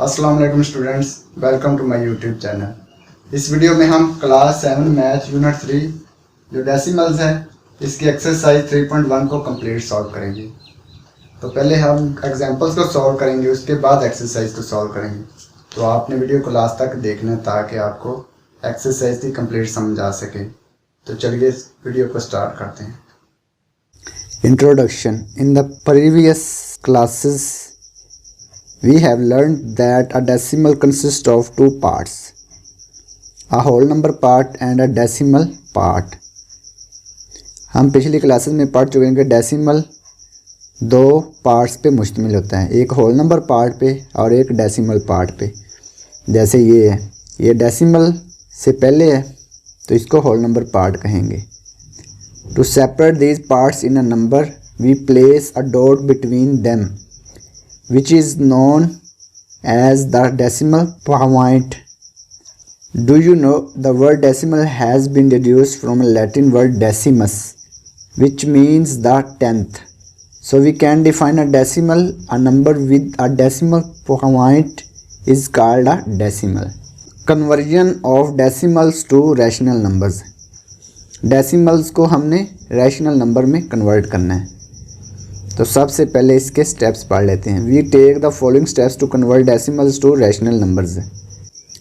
अस्सलाम वालेकुम students, welcome to my YouTube channel. इस वीडियो में हम क्लास 7 मैथ यूनिट 3 जो डेसिमल्स है इसकी एक्सरसाइज 3.1 को कंप्लीट सॉल्व करेंगे। तो पहले हम एग्जांपल्स को सॉल्व करेंगे, उसके बाद एक्सरसाइज को सॉल्व करेंगे। तो आपने वीडियो को लास्ट तक देखना ताकि आपको एक्सरसाइज की कंप्लीट समझ आ सके। तो चलिए इस वीडियो को स्टार्ट करते हैं। Introduction. In the previous classes, we have learned that a decimal consists of two parts, a whole number part and a decimal part. हम पिछली क्लासेस में पढ़ चुके हैं कि डेसिमल दो पार्ट्स पे मुश्तमिल होता है, एक होल नंबर पार्ट पे और एक डेसिमल पार्ट पे। जैसे ये है, ये डेसिमल से पहले है तो इसको होल नंबर पार्ट कहेंगे। To separate these parts in a number, we place a dot between them, which is known as the decimal point. Do you know the word decimal has been deduced from a Latin word decimus, which means the tenth. So we can define a decimal, a number with a decimal point is called a decimal. Conversion of decimals to rational numbers. Decimals को हमने rational number में convert करना है। तो सबसे पहले इसके steps पढ़ लेते हैं। We take the following steps to convert decimals to rational numbers.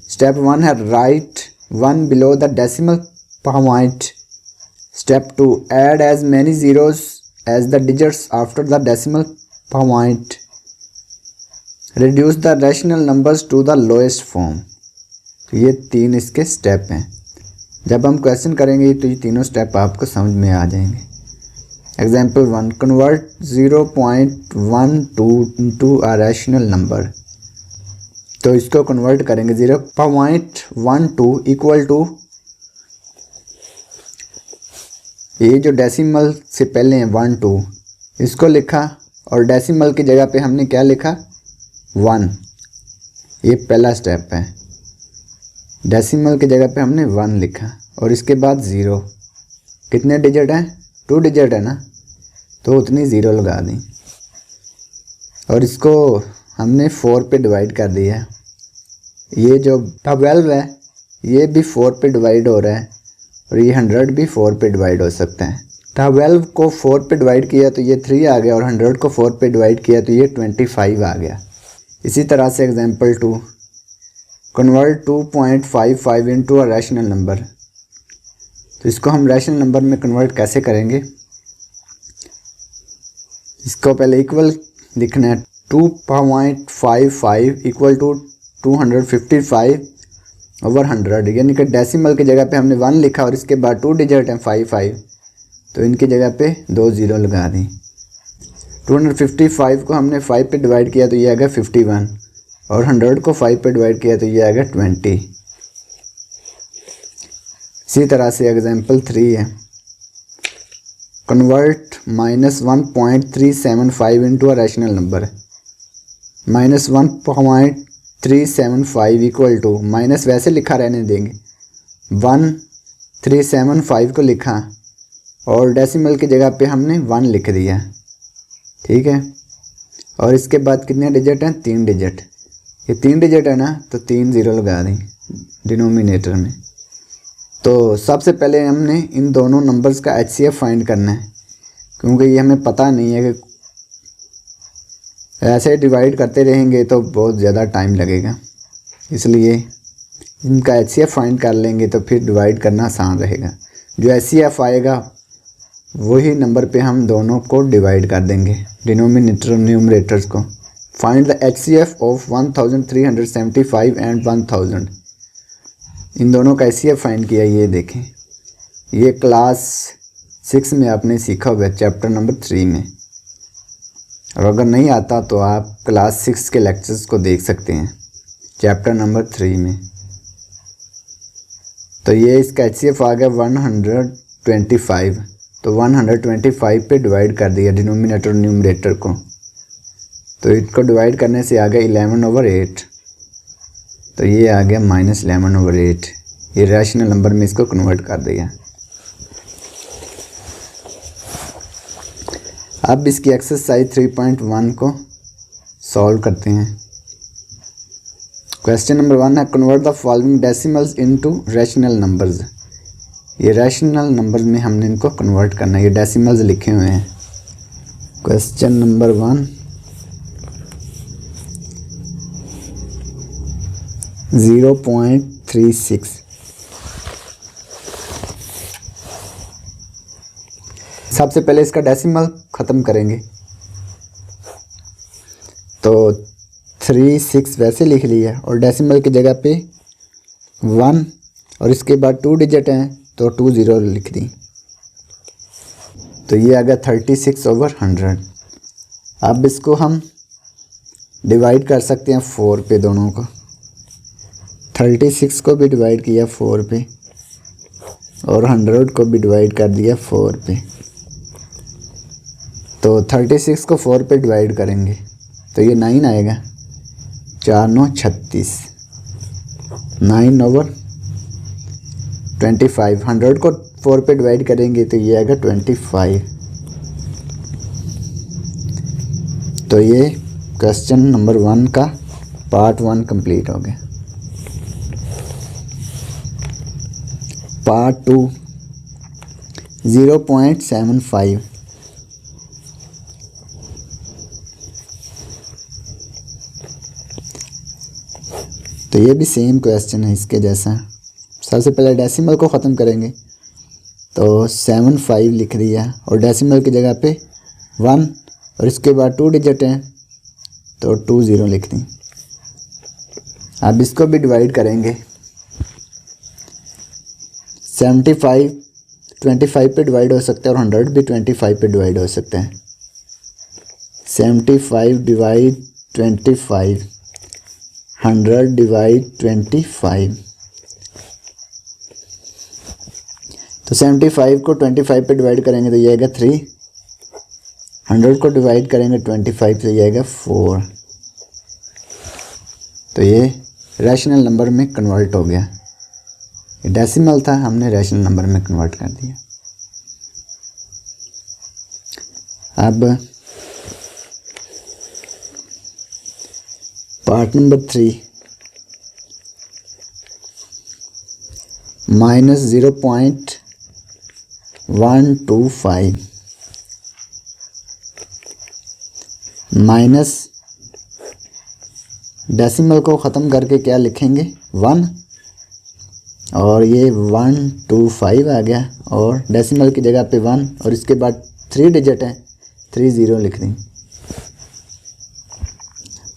Step 1 है write 1 below the decimal point. Step 2 add as many zeros as the digits after the decimal point. Reduce the rational numbers to the lowest form. तो ये तीन इसके step हैं। जब हम question करेंगे तो ये तीनों स्टेप आपको समझ में आ जाएंगे। Example 1 convert 0.12 into a rational number. तो इसको कन्वर्ट करेंगे 0.12 इक्वल टू, ये जो डेसिमल से पहले है 1 2 इसको लिखा और डेसिमल की जगह पे हमने क्या लिखा 1। ये पहला स्टेप है। डेसिमल की जगह पे हमने 1 लिखा और इसके बाद 0। कितने डिजिट हैं 2 डिजिट है ना, तो उतनी 0 लगा दी और इसको हमने 4 पे डिवाइड कर दिया है। ये जो 12 है ये भी 4 पे डिवाइड हो रहा है और ये 100 भी 4 पे डिवाइड हो सकता है। 12 को 4 पे डिवाइड किया तो ये 3 आ गया और 100 को 4 पे डिवाइड किया तो ये 25 आ गया। इसी तरह से example 2 convert 2.55 into a rational number. तो इसको हम रैशनल नंबर में कन्वर्ट कैसे करेंगे, इसको पहले इक्वल लिखना है। 2.55 इक्वल टू 255 ओवर 100, यानी कि डेसिमल की जगह पे हमने 1 लिखा और इसके बाद 2 डिजिट हैं 55, तो इनकी जगह पे 2 0 लगा दी। 255 को हमने 5 पे डिवाइड किया तो ये आ गया 51 और 100 को 5 पे डिवाइड किया तो ये आ गया 20। इसी तरह से एग्जाम्पल 3 है convert -1.375 into a rational number. -1.375 equal to, minus वैसे लिखा रहने देंगे, 1375 को लिखा और डेसिमल की जगह पे हमने 1 लिख दिया, ठीक है। और इसके बाद कितने डिजिट हैं 3 डिजिट, ये 3 डिजिट है ना तो 3 0 लगा दें डिनोमिनेटर में। तो सबसे पहले हमने इन दोनों नंबर्स का HCF फाइंड करना है, क्योंकि ये हमें पता नहीं है कि ऐसे डिवाइड करते रहेंगे तो बहुत ज़्यादा टाइम लगेगा, इसलिए इनका HCF फाइंड कर लेंगे तो फिर डिवाइड करना आसान रहेगा। जो HCF आएगा वही नंबर पे हम दोनों को डिवाइड कर देंगे, डिनोमिनेटर और न्यूमरेटर्स को। Find the HCF of 1375 and 1000। इन दोनों का HCF फाइंड किया, ये देखें, ये क्लास 6 में आपने सीखा होगा चैप्टर नंबर 3 में, और अगर नहीं आता तो आप क्लास 6 के लेक्चर्स को देख सकते हैं चैप्टर नंबर 3 में। तो ये इसका HCF आ गया 125, तो 125 पे डिवाइड कर दिया डिनोमिनेटर और न्यूमरेटर को, तो इसको डिवाइड करने से आ गया 11/8, तो ये आ गया -11/8। ये रैशनल नंबर में इसको कन्वर्ट कर दिया। अब इसकी एक्सरसाइज 3.1 को सॉल्व करते हैं। क्वेश्चन नंबर 1 है convert the following decimals into rational numbers. ये रैशनल नंबर्स में हमने इनको कन्वर्ट करना है, ये डेसिमल्स लिखे हुए हैं। Question number 1 0.36। सबसे पहले इसका डेसिमल ख़त्म करेंगे, तो 36 वैसे लिख लिया और डेसिमल की जगह पे 1 और इसके बाद 2 डिजिट हैं तो 2 ज़ीरो लिख दी, तो ये आ गया 36/100। अब इसको हम डिवाइड कर सकते हैं 4 पे, दोनों को 36 को भी डिवाइड किया 4 पे और 100 को भी डिवाइड कर दिया 4 पे। तो 36 को 4 पे डिवाइड करेंगे तो ये 9 आएगा, 4 9 36, 9/25। 100 को 4 पे डिवाइड करेंगे तो ये आएगा 25। तो ये क्वेश्चन नंबर 1 का पार्ट 1 कंप्लीट हो गया। पार्ट 2 0.75। तो ये भी सेम क्वेश्चन है इसके जैसा। सबसे पहले डेसिमल को ख़त्म करेंगे, तो 75 लिख दिया और डेसिमल की जगह पे 1 और इसके बाद 2 डिजिट हैं तो 2 ज़ीरो लिख दी। अब इसको भी डिवाइड करेंगे, 75 25 पे डिवाइड हो सकता है और 100 भी 25 पे डिवाइड हो सकता है। 75 डिवाइड 25, 100 डिवाइड 25। तो 75 को 25 पे डिवाइड करेंगे तो ये आएगा 3, 100 को डिवाइड करेंगे 25 से ये आएगा 4। तो ये रैशनल नंबर में कन्वर्ट हो गया। ये डेसिमल था, हमने रैशनल नंबर में कन्वर्ट कर दिया। अब पार्ट नंबर 3 -0.125 माइनस डेसिमल को ख़त्म करके क्या लिखेंगे 1 और ये 125 आ गया और डेसिमल की जगह पे 1 और इसके बाद 3 डिजिट है 3 ज़ीरो लिख दें।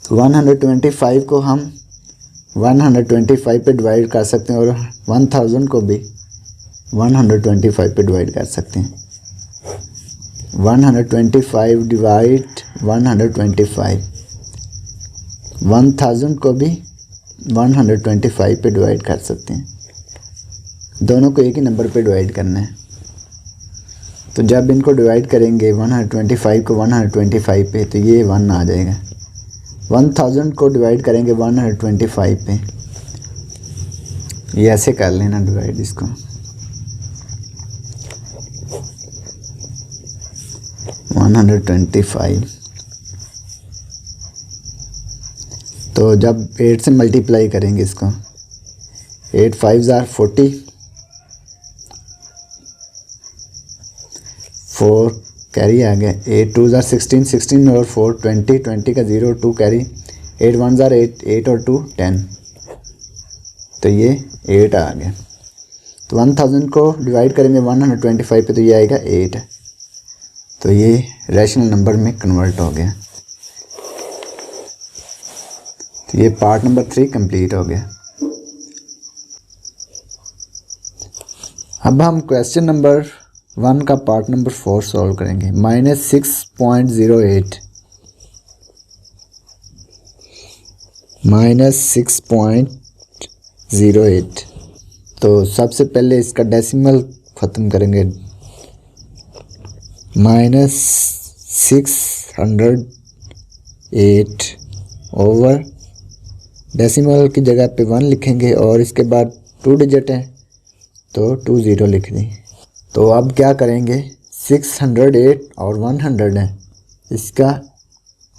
तो 125 को हम 125 पे डिवाइड कर सकते हैं और 1000 को भी 125 पे डिवाइड कर सकते हैं। 125 डिवाइड 125, 1000 को भी 125 पे डिवाइड कर सकते हैं। दोनों को एक ही नंबर पे डिवाइड करना है। तो जब इनको डिवाइड करेंगे 125 को 125 पे तो ये 1 आ जाएगा। 1000 को डिवाइड करेंगे 125 पे, ये ऐसे कर लेना डिवाइड इसको। तो जब 8 से मल्टीप्लाई करेंगे इसको, 8 5 ज़ार 40, 4 कैरी आ गया, 8 2 ज़ार 16, 16 और 4 20, 20 का 0 2 कैरी, 8 1 ज़ार 8, 8 और 2 10, तो ये 8 आ गया। तो 1000 को डिवाइड करेंगे 125 पे तो ये आएगा 8, तो ये रैशनल नंबर में कन्वर्ट हो गया। तो ये पार्ट नंबर 3 कंप्लीट हो गया। अब हम क्वेश्चन नंबर 1 का पार्ट नंबर 4 सॉल्व करेंगे। -6.08 -6.08। तो सबसे पहले इसका डेसिमल ख़त्म करेंगे, -608 ओवर डेसिमल की जगह पे 1 लिखेंगे और इसके बाद 2 डिजिट है तो 2 ज़ीरो लिख दें। तो अब क्या करेंगे, 608 और 100 है, इसका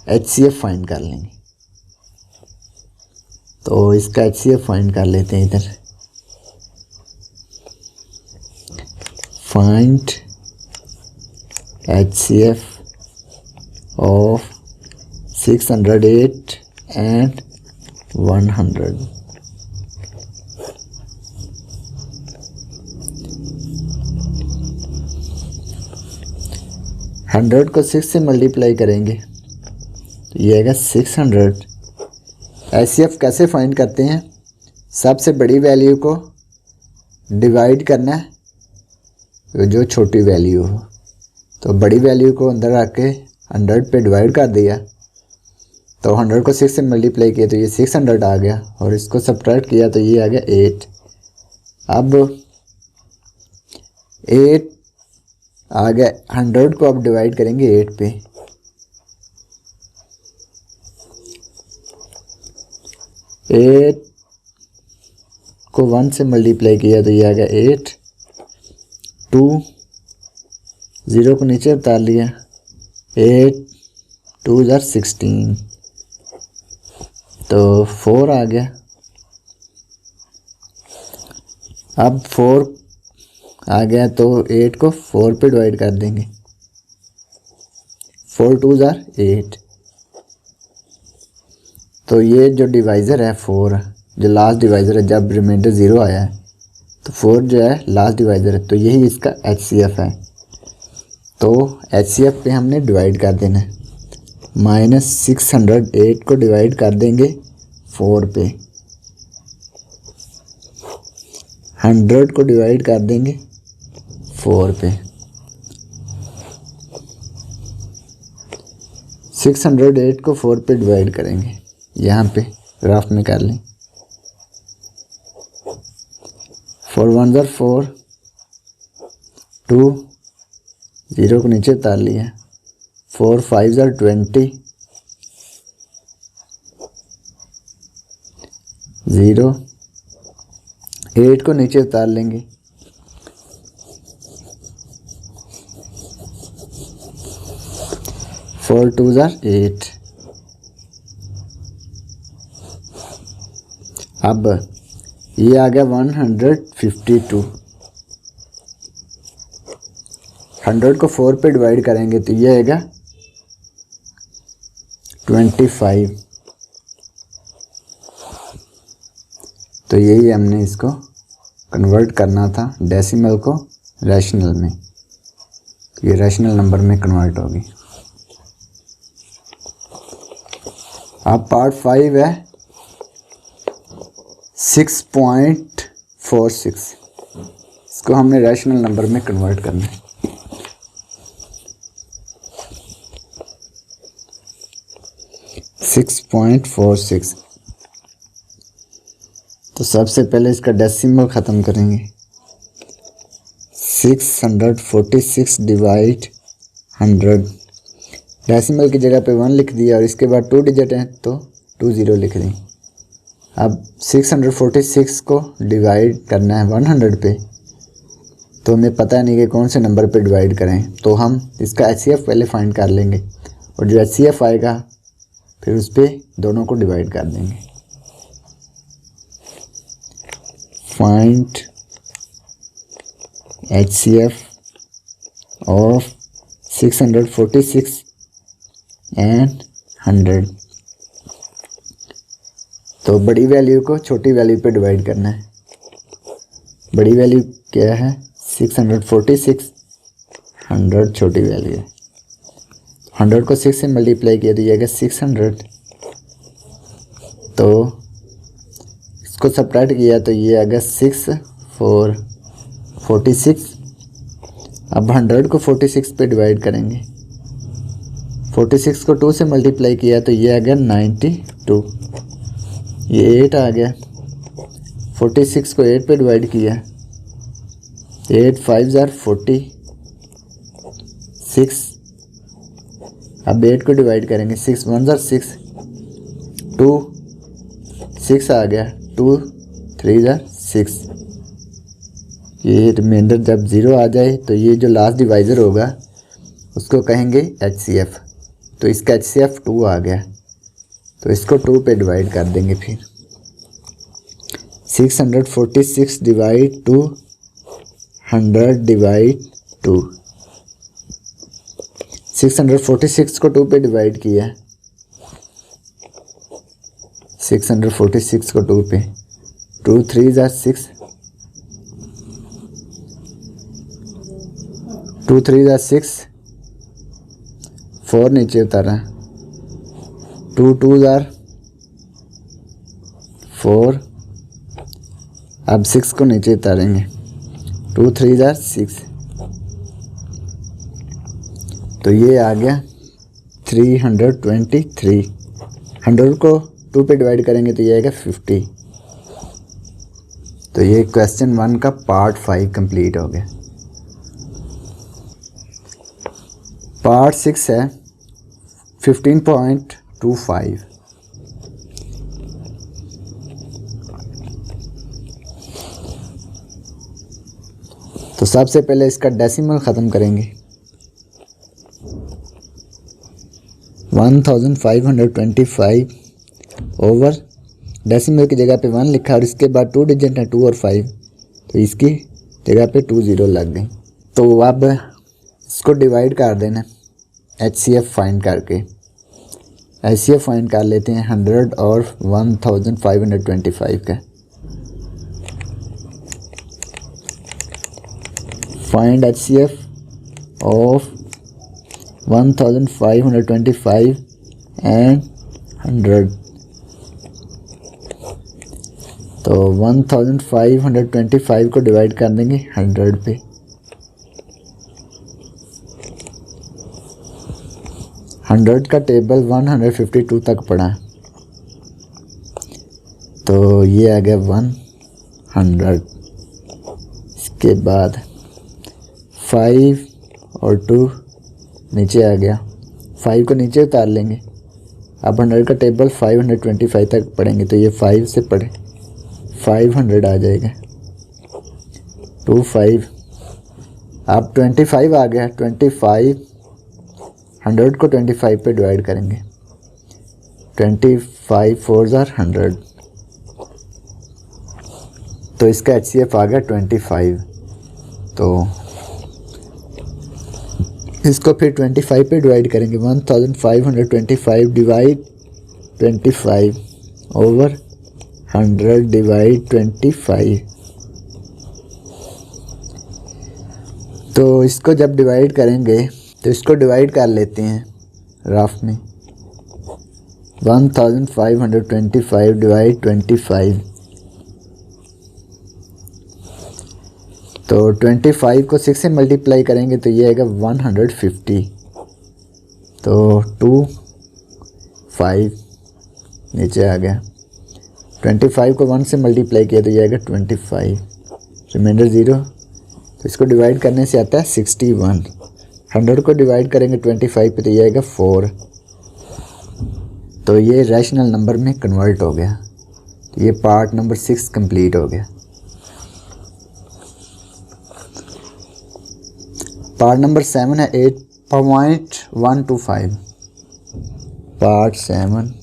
HCF फाइंड कर लेंगे। तो इसका HCF फाइंड कर लेते हैं इधर। Find HCF of 608 and 100। Hundred को 6 से मल्टीप्लाई करेंगे तो ये आएगा 600। HCF कैसे फाइंड करते हैं? सबसे बड़ी वैल्यू को डिवाइड करना है जो छोटी वैल्यू हो। तो बड़ी वैल्यू को अंदर आके 100 पे डिवाइड कर दिया तो 100 को 6 से मल्टीप्लाई किया तो ये 600 आ गया और इसको सब्ट्रैक्ट किया तो ये आ गया 8। अब 8 आ गया, 100 को अब डिवाइड करेंगे 8 पे। एट को 1 से मल्टीप्लाई किया तो ये आ गया 8। 2 0 को नीचे उतार लिया, 8 2 जार 16 तो 4 आ गया। अब 4 आ गया तो 8 को 4 पे डिवाइड कर देंगे, 4 2 जार 8। तो ये जो डिवाइज़र है 4, जो लास्ट डिवाइज़र है, जब रिमाइंडर 0 आया है तो 4 जो है लास्ट डिवाइज़र है, तो यही इसका HCF है। तो HCF पे हमने डिवाइड कर देना है। -608 को डिवाइड कर देंगे 4 पे, 100 को डिवाइड कर देंगे 4 पे। 608 को 4 पे डिवाइड करेंगे, यहाँ पे ग्राफ में कर लें। 4 1 जार 4, 2 0 को नीचे उतार लिया, 4 5 जार 20, 0 8 को नीचे उतार लेंगे, 4 2 जार 8। अब ये आ गया 152। 100 को 4 पे डिवाइड करेंगे तो ये आएगा 25। तो यही हमने इसको कन्वर्ट करना था डेसिमल को रैशनल में, ये रैशनल नंबर में कन्वर्ट होगी। अब पार्ट 5 है 6.46, इसको हमने रैशनल नंबर में कन्वर्ट करना है। .46। तो सबसे पहले इसका डेसिमल ख़त्म करेंगे। 646 डिवाइड 100, डेसिमल की जगह पे 1 लिख दिया और इसके बाद 2 डिजिट हैं तो 20 लिख दें। अब 646 को डिवाइड करना है 100 पे, तो हमें पता नहीं कि कौन से नंबर पे डिवाइड करें, तो हम इसका HCF पहले फाइंड कर लेंगे और जो HCF आएगा फिर उस पर दोनों को डिवाइड कर देंगे। Find HCF of 646 and 100। तो बड़ी वैल्यू को छोटी वैल्यू पे डिवाइड करना है। बड़ी वैल्यू क्या है 646, 100 छोटी वैल्यू है। 100 को 6 से मल्टीप्लाई किया तो ये आएगा 600, तो इसको सब्ट्रैक्ट किया तो ये आएगा 6 4 46। अब 100 को 46 पे डिवाइड करेंगे, 46 को 2 से मल्टीप्लाई किया तो ये आ गया 92, ये 8 आ गया। 46 को 8 पे डिवाइड किया, 8 5 जार 40, 6। अब 8 को डिवाइड करेंगे, 6 1 जार 6, 2 6 आ गया, 2 3 जार 6। ये रिमाइंडर जब 0 आ जाए तो ये जो लास्ट डिवाइज़र होगा उसको कहेंगे HCF। तो इसका HCF 2 आ गया, तो इसको 2 पे डिवाइड कर देंगे। फिर 646 डिवाइड टू 100 डिवाइड टू। 646 को 2 पे डिवाइड किया है, 646 को 2 पे, 2 3 ज़ा 6, 2 3 ज़ा 6, 4 नीचे उतारा, 2 2 ज़ा 4, अब 6 को नीचे उतारेंगे, 2 3 ज़ा 6, तो ये आ गया 323। 100 को 2 पे डिवाइड करेंगे तो ये आएगा 50। तो ये क्वेश्चन 1 का पार्ट 5 कंप्लीट हो गया। पार्ट 6 है 15.25। तो सबसे पहले इसका डेसिमल ख़त्म करेंगे। 1525 ओवर डेसिमल की जगह पे 1 लिखा और इसके बाद 2 डिजिट है 2 और 5, तो इसकी जगह पे 2 0 लग गई। तो अब इसको डिवाइड कर देना HCF फाइंड करके। HCF फाइंड कर लेते हैं 100 और 1525 का। Find HCF of 1525 and 100। तो 1525 को डिवाइड कर देंगे 100 पे। 100 का टेबल 152 तक पड़ा, तो ये आ गया 100। इसके बाद 5 और 2 नीचे आ गया, 5 को नीचे उतार लेंगे। अब 100 का टेबल 525 तक पढ़ेंगे, तो ये 5 से पढ़े 500 आ जाएगा, 2 5। अब 25 आ गया, 25 100 को 25 पे डिवाइड करेंगे, 25 4 ज़ार 100, तो इसका HCF आ गया 25। तो इसको फिर 25 पे डिवाइड करेंगे, 1525 डिवाइड 25 ओवर 100 डिवाइड 25। तो इसको जब डिवाइड करेंगे तो इसको डिवाइड कर लेते हैं रफ में, 1525 डिवाइड 25। तो 25 को 6 से मल्टीप्लाई करेंगे तो ये आएगा 150। तो 2 5 नीचे आ गया, 25 को 1 से मल्टीप्लाई किया तो ये आएगा 25, रिमाइंडर 0। तो इसको डिवाइड करने से आता है 61। 100 को डिवाइड करेंगे 25 पे तो ये आएगा 4। तो ये रैशनल नंबर में कन्वर्ट हो गया। तो ये पार्ट नंबर 6 कंप्लीट हो गया। पार्ट नंबर 7 है 8.125। पार्ट 7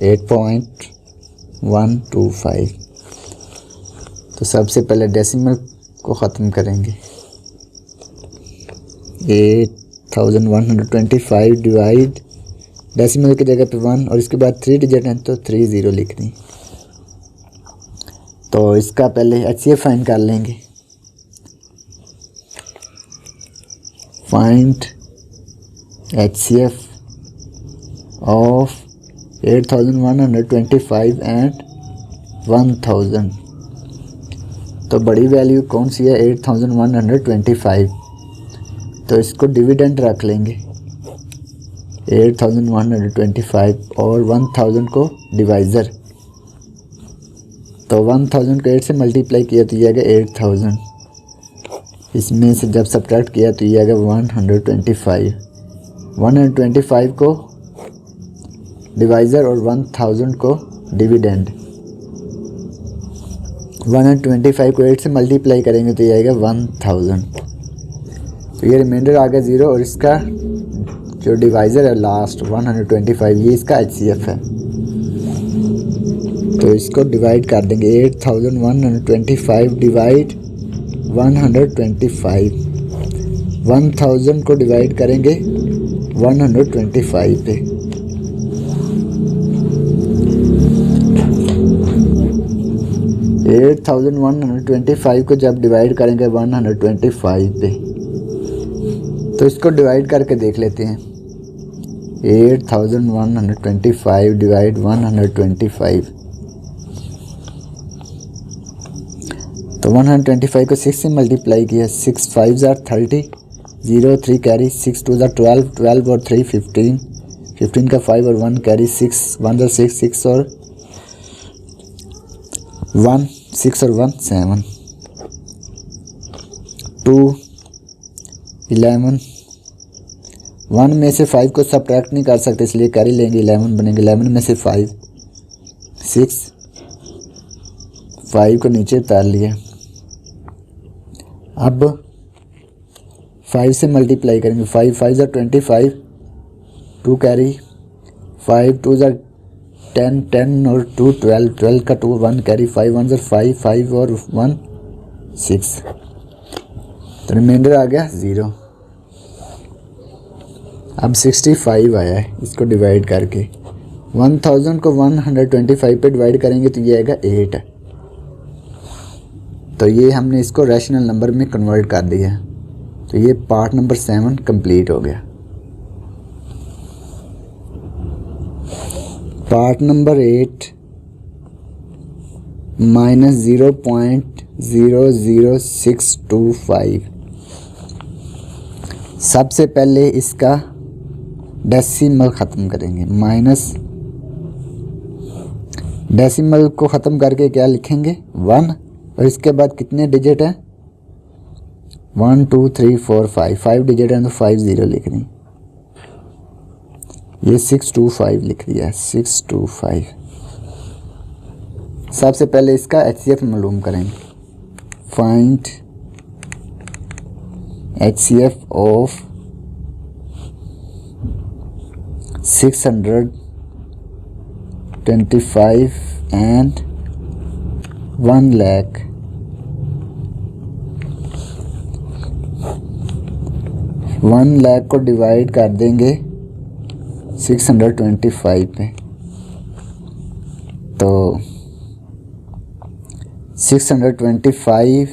8.125। तो सबसे पहले डेसिमल को ख़त्म करेंगे, 8125 डिवाइड डेसिमल की जगह पे 1 और इसके बाद 3 डिजिट हैं तो 3 0 लिख दें। तो इसका पहले HCF फाइंड कर लेंगे। Find HCF of 8125 and 1000। तो बड़ी वैल्यू कौन सी है, 8125। तो इसको डिविडेंड रख लेंगे 8125 और 1000 को डिवाइज़र। तो 1000 को 8 से मल्टीप्लाई किया तो ये आ गया 8000। इसमें से जब सब्ट्रैक्ट किया तो ये आ गया 125। 125 को डिवाइज़र और 1000 को डिविडेंड। 125 को 8 से मल्टीप्लाई करेंगे तो ये आएगा 1000। तो ये रिमाइंडर आ गया 0 और इसका जो डिवाइज़र है लास्ट 125 ये इसका HCF है। तो इसको डिवाइड कर देंगे 8125 डिवाइड 125। 1000 को डिवाइड करेंगे 125 पे। एट 8125 को जब डिवाइड करेंगे 125 पे, तो इसको डिवाइड करके देख लेते हैं। 8125 डिवाइड 125, तो 125 को 6 से मल्टीप्लाई किया। 6 5 ज़ार 30, 0 3 कैरी, 6 2 ज़ार 12, 12 और 3 15, 15 का 5 और 1 कैरी, 6 1 ज़ार 6, 6 और 1, 6 और 1 7, 2 11, 1 में से 5 को सब्ट्रैक्ट नहीं कर सकते इसलिए कैरी लेंगे, 11 बनेंगे। 11 में से 5 6, 5 को नीचे उतार लिया। अब 5 से मल्टीप्लाई करेंगे। 5 5 ज़ार 25, 2 कैरी, 5 2 ज़ार 10, 10 और 2 12, 12 का 2 1 कैरी, 5 1 ज़ार 5, 5 और 1 6, तो रिमाइंडर आ गया 0। अब 65 आया है, इसको डिवाइड करके 1000 को 125 पे डिवाइड करेंगे तो ये आएगा 8। तो ये हमने इसको रैशनल नंबर में कन्वर्ट कर दिया। तो ये पार्ट नंबर 7 कंप्लीट हो गया। Part number 8 -0.00625। सबसे पहले इसका डेसिमल ख़त्म करेंगे। माइनस डेसिमल को ख़त्म करके क्या लिखेंगे 1, और इसके बाद कितने डिजिट हैं 1 2 3 4 5 डिजिट हैं तो 5 0 लिख दें। ये 625 लिख दिया 625। सबसे पहले इसका HCF मालूम करेंगे। Find HCF of 625 and 1 lakh। 1 lakh को डिवाइड कर देंगे 625 पे, तो 625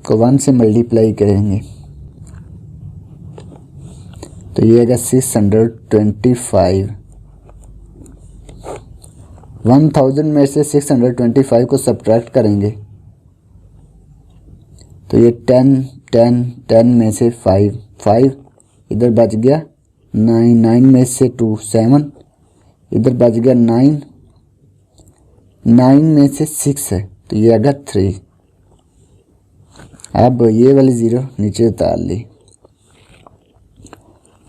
को 1 से मल्टीप्लाई करेंगे तो ये आएगा 625। 1000 में से 625 को सब्ट्रैक्ट करेंगे तो ये 10 10 10 में से 5 5 इधर बच गया 9 9 में से 2 7 इधर बच गया 9 9 में से 6 है तो ये आएगा 3। अब ये वाली 0 नीचे उतार ली।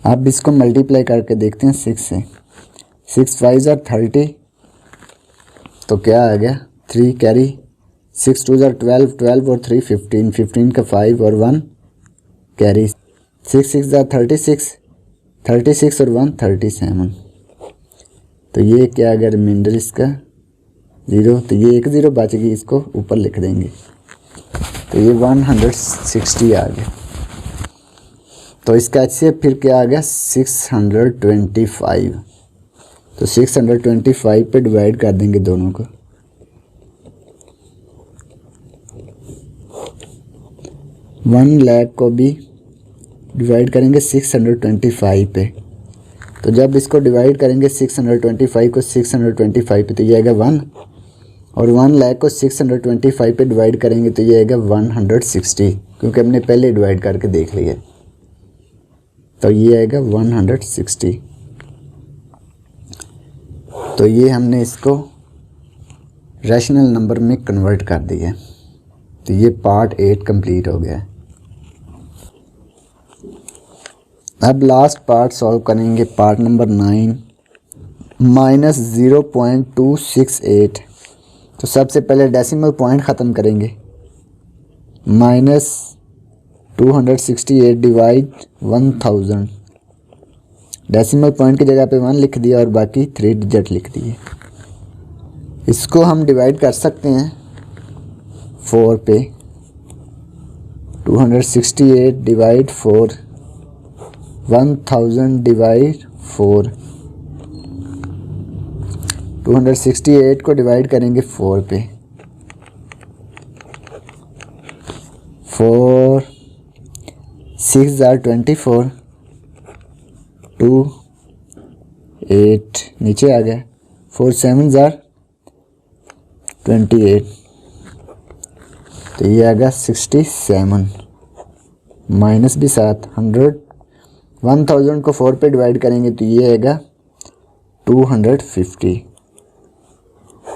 अब इसको मल्टीप्लाई करके देखते हैं 6 से। 6 5 ज़ार 30, तो क्या आ गया 3 कैरी, 6 2 ज़ार 12, 12 और 3 15, 15 का 5 और 1 कैरी, 6 6 ज़ार 36, 36 और 1 37। तो ये क्या आ गया रिमाइंडर इसका 0, तो ये एक 0 बच गई, इसको ऊपर लिख देंगे तो ये 160 आ गया। तो इसका HCF फिर क्या आ गया 625। तो 625 पे डिवाइड कर देंगे दोनों को। 1 लाख को भी डिवाइड करेंगे 625 पे, तो जब इसको डिवाइड करेंगे 625 को 625 पे तो ये आएगा 1, और 1 लाख को 625 पे डिवाइड करेंगे तो ये आएगा 160, क्योंकि हमने पहले डिवाइड करके देख लिया। तो ये आएगा 160। तो ये हमने इसको रैशनल नंबर में कन्वर्ट कर दिया। तो ये पार्ट 8 कंप्लीट हो गया। अब लास्ट पार्ट सॉल्व करेंगे, पार्ट नंबर 9 -0.268। तो सबसे पहले डेसिमल पॉइंट ख़त्म करेंगे। -268 डिवाइड 1000। डेसिमल पॉइंट की जगह पे 1 लिख दिया और बाकी 3 डिजिट लिख दिए। इसको हम डिवाइड कर सकते हैं 4 पे। 268 डिवाइड 4, 1000 डिवाइड 4। 268 को डिवाइड करेंगे 4 पे। 4 6 are 24, 2 8 नीचे आ गया। 4 7 are 28, तो ये आ गया 67 माइनस भी 7। 1000 को 4 पे डिवाइड करेंगे तो ये आएगा 250,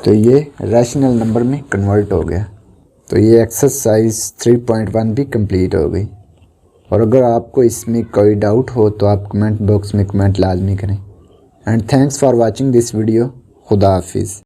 तो ये रैशनल नंबर में कन्वर्ट हो गया। तो ये एक्सरसाइज 3.1 भी कंप्लीट हो गई। और अगर आपको इसमें कोई डाउट हो तो आप कमेंट बॉक्स में कमेंट लाजमी करें। And thanks for watching this video. खुदा हाफिज़।